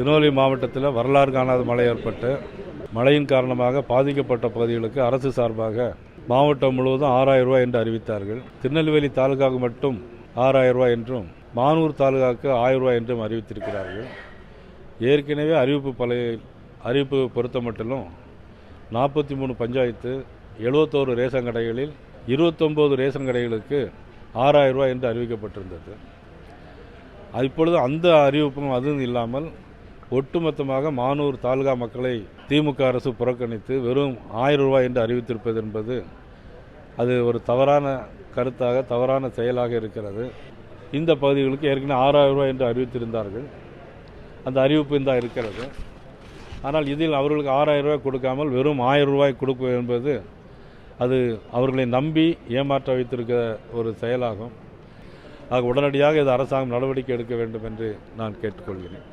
திருநெல்வேலி மாவட்டத்தில் வரலாறு காணாத மழை ஏற்பட்டு மழையின் காரணமாக பாதிக்கப்பட்ட பகுதிகளுக்கு அரசு சார்பாக மாவட்டம் முழுவதும் 6000 ரூபாய் என்று அறிவித்தார்கள். திருநெல்வேலி தாலுகாவுக்கு மட்டும் 6000 ரூபாய் என்றும் மானூர் தாலுகாவுக்கு 1000 ரூபாய் என்றும் அறிவித்திருக்கிறார்கள். ஏற்கனவே அறிவிப்பு பொறுத்த மட்டிலும் 43 பஞ்சாயத்து 71 ரேஷன் கடைகளில் 29 ரேஷன் கடைகளுக்கு 6000 ரூபாய் என்று அறிவிக்கப்பட்டிருந்தது. இப்பொழுது அந்த அறிவிப்பும் அதுவும் இல்லாமல் ஒட்டுமொத்தமாக மானூர் தாலுகா மக்களை திமுக அரசு புறக்கணித்து வெறும் 1000 ரூபாய் என்று அறிவித்திருப்பது என்பது அது ஒரு தவறான கருத்தாக தவறான செயலாக இருக்கிறது. இந்த பகுதிகளுக்கு ஏற்கனவே 6000 ரூபாய் என்று அறிவித்திருந்தார்கள். அந்த அறிவிப்பு இந்த இருக்கிறது. ஆனால் இதில் அவர்களுக்கு 6000 ரூபாய் கொடுக்காமல் வெறும் 1000 ரூபாய் கொடுப்பது என்பது அது அவர்களை நம்பி ஏமாற்ற வைத்திருக்க ஒரு செயலாகும். ஆக உடனடியாக இது அரசாங்கம் நடவடிக்கை எடுக்க வேண்டும் என்று நான் கேட்டுக்கொள்கிறேன்.